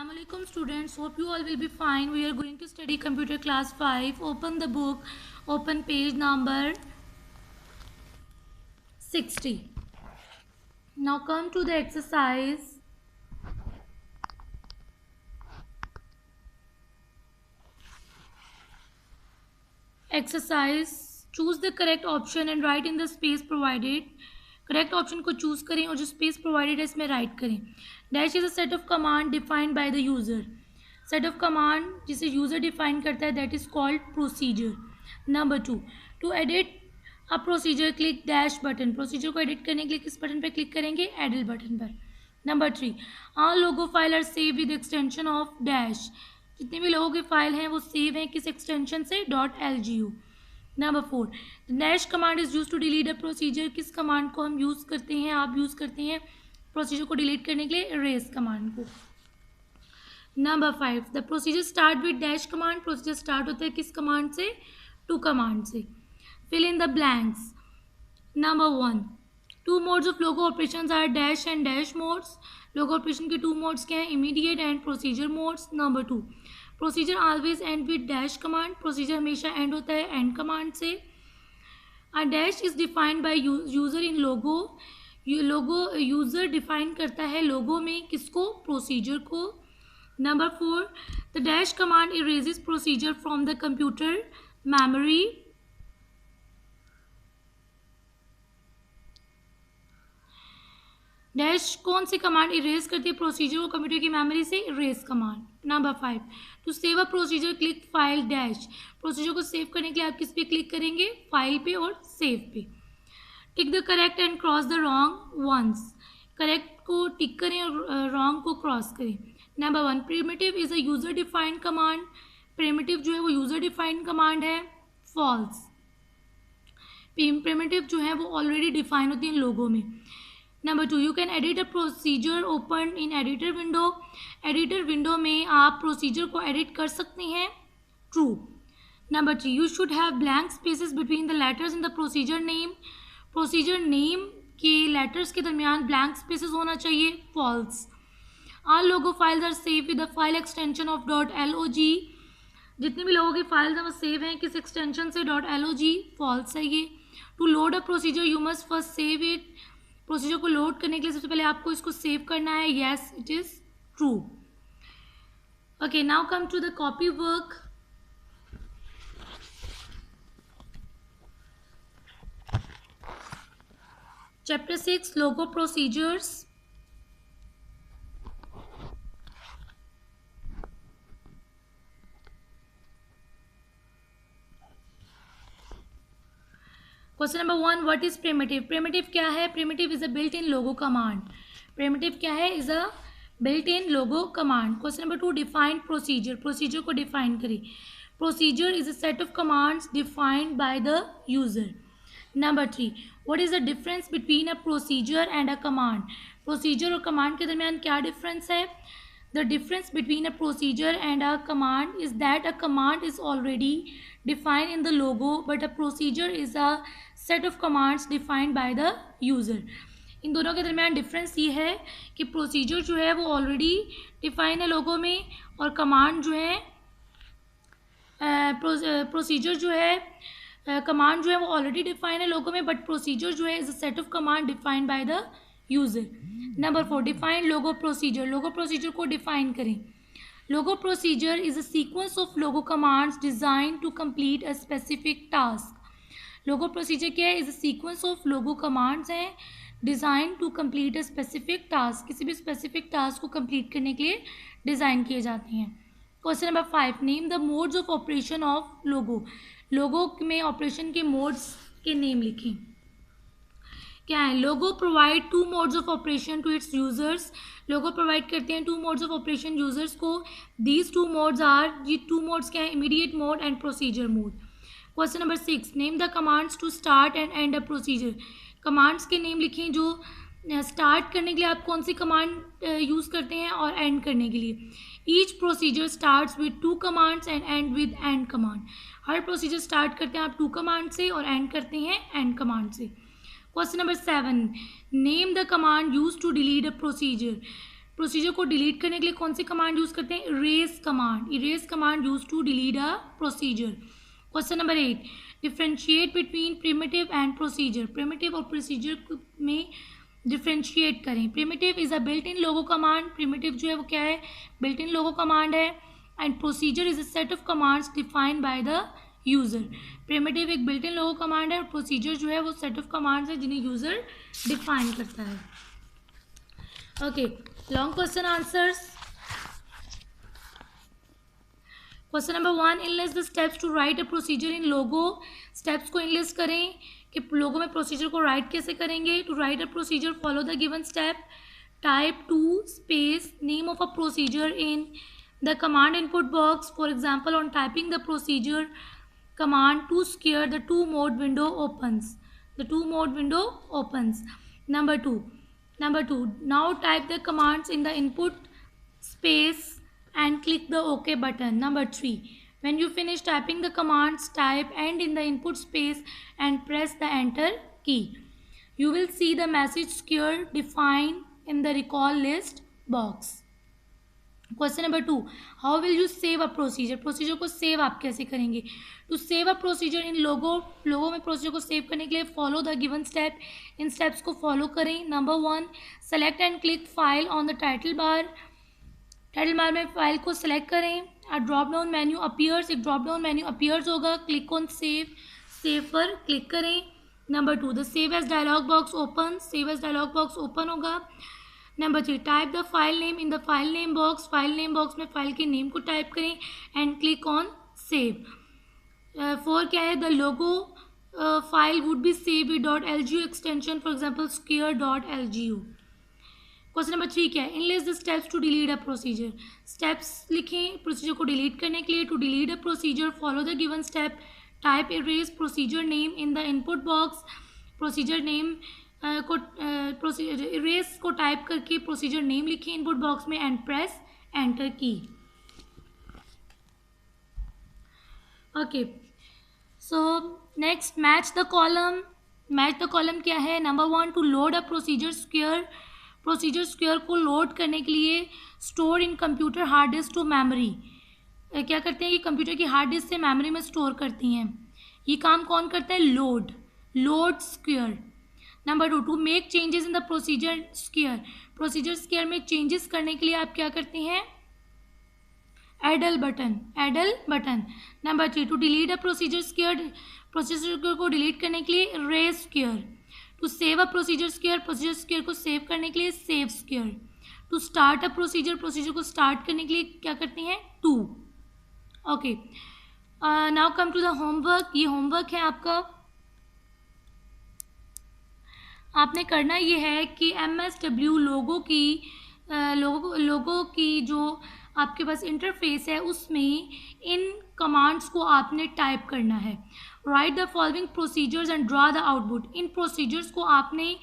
Assalamualaikum students, hope you all will be fine. We are going to study computer class 5. Open the book, open page number 60. Now come to the exercise. Exercise, choose the correct option and write in the space provided. Correct option को choose करें और जो space provided है इसमें write करें. Dash is a set of command defined by the user. Set of command जिसे user define करता है that is called procedure. Number 2, to edit a procedure click dash button. Procedure को edit करने के लिए किस बटन पर क्लिक करेंगे? एडिट बटन पर. Number 3, all logo file are save with extension of dash. जितने भी लोगों के फाइल हैं वो सेव हैं किस एक्सटेंशन से? .lgu. Number 4, dash command is use to delete a procedure. किस कमांड को हम यूज़ करते हैं, आप यूज़ करते हैं प्रोसीजर को डिलीट करने के लिए? इरेज कमांड को. Number 5, the procedure start with dash command. Procedure start होता है किस कमांड से? टू कमांड से. Fill in the blanks. Number 1, two modes of Logo operations are dash and dash modes. Logo operation के two modes क्या हैं? Immediate and procedure modes. Number 2, procedure always end with dash command. Procedure हमेशा end होता है end command से. A dash is defined by user in Logo. Logo user define करता है Logo में किसको? प्रोसीजर को. Number 4, the dash command erases procedure from the computer memory. Dash कौन सी कमांड इरेज करती है प्रोसीजर को कंप्यूटर की मेमोरी से? Erase command. Number 5, to save a procedure click file dash. Procedure को सेव करने के लिए आप किस पे क्लिक करेंगे? फाइल पे और सेव पे. Tick the correct and cross the wrong ones. Correct को टिक करें और रॉन्ग को क्रॉस करें. Number 1, primitive is a user defined command. Primitive जो है वो यूजर डिफाइंड कमांड है. फॉल्स. प्रिमिटिव जो है वो ऑलरेडी डिफाइन होती है लोगों में. Number 2, you can edit a procedure open in editor window. Editor window में आप प्रोसीजर को एडिट कर सकते हैं. True. Number 3, you should have blank spaces between the letters in the procedure name. Procedure name के लेटर्स के दरमियान blank spaces होना चाहिए. False. All Logo files are save with the file extension of .log. जितने भी लोगों की files हैं वो सेव हैं किस एक्सटेंशन से? .log. फॉल्स है ये. To load a procedure you must first save it. Procedure को लोड करने के लिए सबसे पहले आपको इसको सेव करना है. Yes, it is true. Okay, now come to the copy work. Chapter 6, Logo procedures. Question number 1, what is primitive. Primitive क्या है? Primitive is a built in Logo command. Primitive क्या है? Is a built in Logo command. Question number 2, defined procedure. Procedure को define करें. Procedure is a set of commands defined by the user. Number 3, what is the difference between a procedure and a command. Procedure और command के दरमियान क्या difference है? The difference between a procedure and a command is that a command is already defined in the logo, but a procedure is a set of commands defined by the user. इन दोनों के दरमियान difference ये है कि procedure जो है वो already define है लोगो में और कमांड जो है प्रोसीजर जो है कमांड जो है वो ऑलरेडी डिफाइन है लोगो में, बट प्रोसीजर जो है is a set of command defined by the user. Number 4, define Logo procedure. Logo procedure को डिफाइन करें. Logo procedure is a sequence of Logo commands design to complete a specific task. Logo procedure क्या है? Is a sequence of Logo commands हैं design to complete a specific task. किसी भी specific task को complete करने के लिए design किए जाते हैं. Question number 5, name the modes of operation of Logo. Logo में ऑपरेशन के मोड्स के नेम लिखें. क्या है? Logo provide two modes of operation to its users. Logo provide करते हैं two modes of operation users को. दीज टू मोड्स आर, ये टू मोड्स क्या है? Immediate mode and procedure mode. Question number 6, name the commands to start and end a procedure. Commands के name लिखें जो start करने के लिए आप कौन सी कमांड यूज़ करते हैं और एंड करने के लिए. Each procedure starts with two commands and and with and command. Her procedure start करते हैं आप टू कमांड से और एंड करते हैं एंड कमांड से. Question number 7, name the command use to delete a procedure. Procedure को डिलीट करने के लिए कौन सी कमांड यूज़ करते हैं? Erase command. Erase command use to delete a procedure. Question number 8, differentiate between primitive and procedure. Primitive और procedure में डिफ्रेंशिएट करें. Primitive is a built in Logo command. Primitive जो है वो क्या है? बिल्ट इन लोगो कमांड है. And procedure is a set of commands defined by the user. Primitive एक बिल्ट इन लोगो कमांड है और प्रोसीजर जो है वो सेट ऑफ कमांड्स है जिन्हें यूज़र डिफाइन करता है. Okay, long question answers. Question number 1, enlist the steps to write a procedure in Logo. Steps को इनलिस्ट करें कि लोगो में प्रोसीजर को राइट कैसे करेंगे. To write a procedure follow the given step. Type to space name of a procedure in the command input box. For example, on typing the procedure command to scare the two mode window opens. The two mode window opens. Number 2, now type the commands in the input space and click the OK button. Number 3, when you finish typing the commands, type and in the input space and press the enter key. You will see the message scare defined in the recall list box. Question number 2, how will you save a procedure. Procedure को save आप कैसे करेंगे? To save a procedure in Logo में procedure को save करने के लिए follow the given step. इन स्टेप्स को फॉलो करें. Number 1, select and click file on the title bar. Title bar में फाइल को सेलेक्ट करें. A drop down menu appears. एक ड्रॉप डाउन मेन्यू अपीयर्स होगा. Click on save. सेव पर click करें. Number 2, the save as dialog box open. Save as dialog box open होगा. Number 3, type the file name in the file name box. File name box में file के name को type करें and click on save. 4 क्या है? The Logo file would be save with .lgu extension, for example scare.lgu. Question number 3 क्या है? Enlist the steps to delete a procedure. Steps लिखें procedure को डिलीट करने के लिए. To delete a procedure follow the given step. Type erase procedure name in the input box. Procedure name को erase को type करके प्रोसीजर नेम लिखें input box में and press enter key. Okay, so next, match the column. Match the column क्या है? Number 1, to load a procedure square. Procedure square को load करने के लिए store in computer hard disk to memory. क्या करते हैं कि कंप्यूटर की हार्ड डिस्क से मेमोरी में स्टोर करती हैं. ये काम कौन करता है? Load square. Number 2, to make changes in the procedure square. Procedure square में चेंजेस करने के लिए आप क्या करते हैं? Edall button. Number 3, to delete a procedure square. Procedure square को डिलीट करने के लिए erase square. To save a procedure square. Procedure square को सेव करने के लिए save square. To start a procedure. Procedure को स्टार्ट करने के लिए क्या करते हैं? To. Okay, now come to the homework. ये होमवर्क है आपका. आपने करना ये है कि MSW लोगो की जो आपके पास इंटरफेस है उसमें इन कमांड्स को आपने टाइप करना है. Right the following procedures and draw the output. In procedures को आपने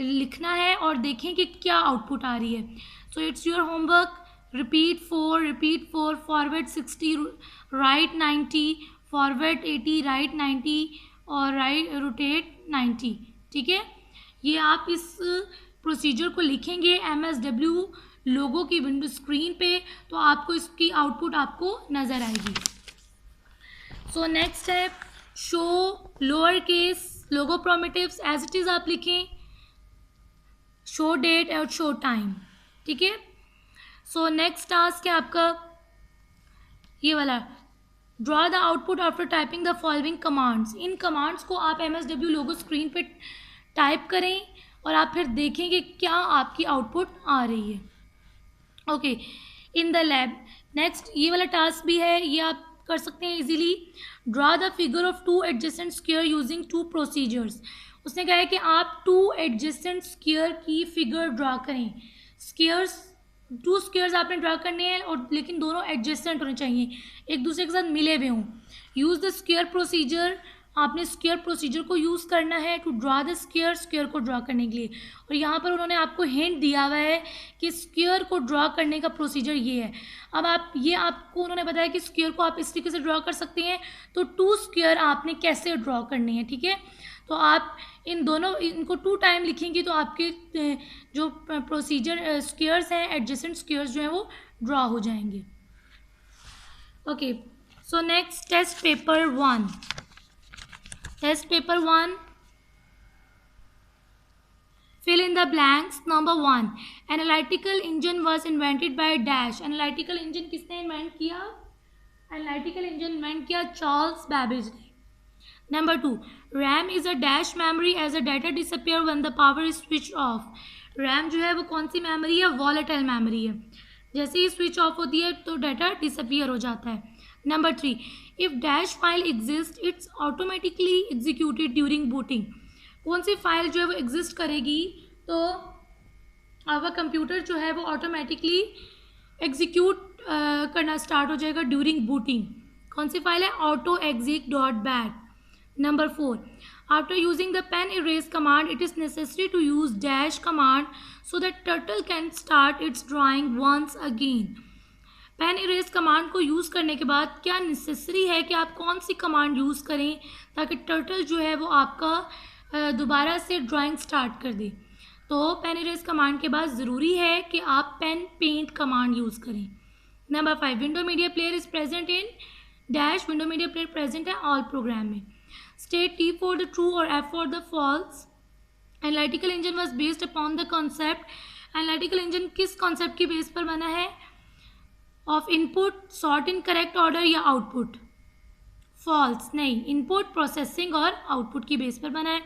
लिखना है और देखें कि क्या आउटपुट आ रही है. So it's your homework. Repeat 4, forward 60, right 90, forward 80, right 90 और राइट रोटेट 90. ठीक है, ये आप इस प्रोसीजर को लिखेंगे MSW लोगो की विंडो स्क्रीन पे तो आपको इसकी आउटपुट आपको नज़र आएगी. सो नेक्स्ट है show lower case Logo primitives. As it is आप लिखें शो डेट और शो टाइम. ठीक है, सो नेक्स्ट टास्क है आपका ये वाला. Draw the output after typing the following commands. इन कमांड्स को आप MSW लोगो स्क्रीन पे टाइप करें और आप फिर देखेंगे क्या आपकी आउटपुट आ रही है. Okay, in the lab. Next ये वाला टास्क भी है, ये आप कर सकते हैं easily. Draw the figure of 2 adjacent square using 2 procedures. उसने कहा है कि आप 2 एडजेसेंट स्क्वायर की फिगर ड्रॉ करें. 2 स्क्वायर्स आपने ड्रा करने हैं और लेकिन दोनों एडजेसेंट होने चाहिए, एक दूसरे के साथ मिले हुए हों. Use the square procedure. आपने स्क्वायर प्रोसीजर को यूज़ करना है टू ड्रा द स्क्वायर को ड्रा करने के लिए. और यहाँ पर उन्होंने आपको हिंट दिया हुआ है कि स्क्वायर को ड्रा करने का प्रोसीजर ये है. अब आपको उन्होंने बताया कि स्क्वायर को आप इस तरीके से ड्रा कर सकते हैं. तो 2 स्क्वायर आपने कैसे ड्रा करने हैं. ठीक है, तो आप इन दोनों इनको 2 टाइम लिखेंगे तो आपके जो प्रोसीजर स्क्वायर्स हैं, एडजेसेंट स्क्वायर्स जो हैं वो ड्रॉ हो जाएंगे. Okay, so next test paper 1. Test paper 1, fill in the blanks. Number 1, analytical engine was invented by dash. Analytical engine किसने इन्वेंट किया? Analytical engine इन्वेंट किया चार्ल्स बैबेज ने. Number 2, RAM is a dash memory as the data disappear when the power is switched off. RAM जो है वो कौन सी memory है? Volatile memory है. जैसे ही स्विच ऑफ होती है तो डाटा डिसअपियर हो जाता है. Number 3, if dash file exists, it's automatically executed during booting. कौन सी फाइल जो है वो एग्जिस्ट करेगी तो आपका कंप्यूटर जो है वो ऑटोमेटिकली एग्जीक्यूट करना स्टार्ट हो जाएगा ड्यूरिंग बूटिंग. कौन सी फाइल है? autoexec.bat. Number 4, after using the pen erase command, it is necessary to use dash command so that turtle can start its drawing once again. Pen erase command को use करने के बाद क्या necessary है कि आप कौन सी कमांड यूज़ करें ताकि टर्टल जो है वो आपका दोबारा से ड्राइंग स्टार्ट कर दे? तो पेन इरेज कमांड के बाद ज़रूरी है कि आप पेन पेंट कमांड यूज़ करें. Number 5, window media player is present in dash. Window media player present है ऑल प्रोग्राम में. State T for the true और F for the false. Analytical engine was based upon the concept. Analytical engine किस concept की base पर बना है? Of input sort in correct order या output? False नहीं, इनपुट प्रोसेसिंग और आउटपुट की बेस पर बना है.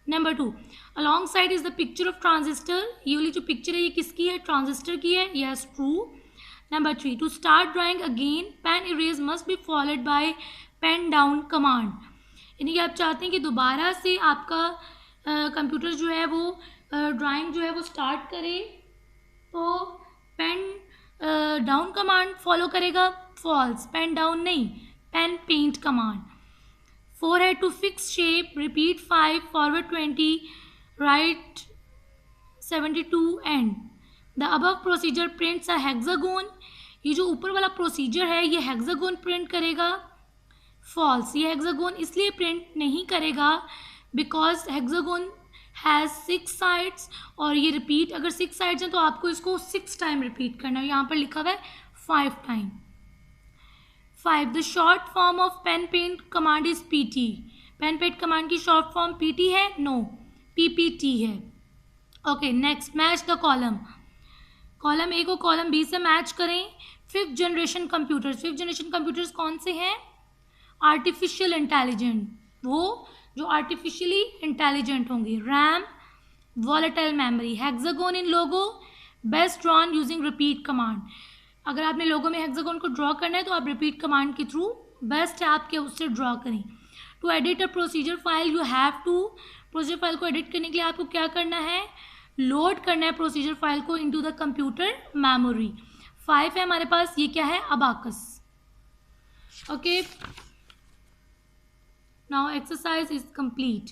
Number 2, along side is the picture of transistor. ये वाली जो पिक्चर है ये किसकी है? ट्रांजिस्टर की है. Yes, true. Number 3, to start drawing again pen erase must be followed by pen down command. यानी कि आप चाहते हैं कि दोबारा से आपका कंप्यूटर जो है वो ड्राइंग जो है वो स्टार्ट करे तो पेन डाउन कमांड फॉलो करेगा. फॉल्स, पेन डाउन नहीं, पेन पेंट कमांड. 4 है to fix shape repeat 5 forward 20 right 72 end. The above procedure prints a hexagon. ये जो ऊपर वाला प्रोसीजर है ये हेक्सागोन प्रिंट करेगा. फॉल्स, ये हेक्सागोन इसलिए प्रिंट नहीं करेगा बिकॉज हेक्सागोन हैज़ 6 साइड्स और ये रिपीट अगर 6 साइड्स हैं तो आपको इसको 6 टाइम रिपीट करना है. यहाँ पर लिखा हुआ है 5 time. 5, the short form of pen paint command is PT. Pen paint command की शॉर्ट फॉर्म PT है? नो, PPT है. Okay, next, match the column. Column A को कॉलम B से मैच करें. 5th generation computers. 5th generation computers कौन से हैं? Artificial intelligent, वो जो आर्टिफिशियली इंटेलिजेंट होंगे. RAM, volatile memory. Hexagon in Logo best drawn using repeat command. अगर आपने लोगो में हेक्सागोन को ड्रॉ करना है तो आप रिपीट कमांड के थ्रू बेस्ट है आपके उससे ड्रॉ करें. To edit a procedure file you have to. Procedure file को एडिट करने के लिए आपको क्या करना है? लोड करना है प्रोसीजर फाइल को इनटू द कंप्यूटर मेमोरी. 5 है हमारे पास, ये क्या है? Abacus. Okay, now exercise is complete.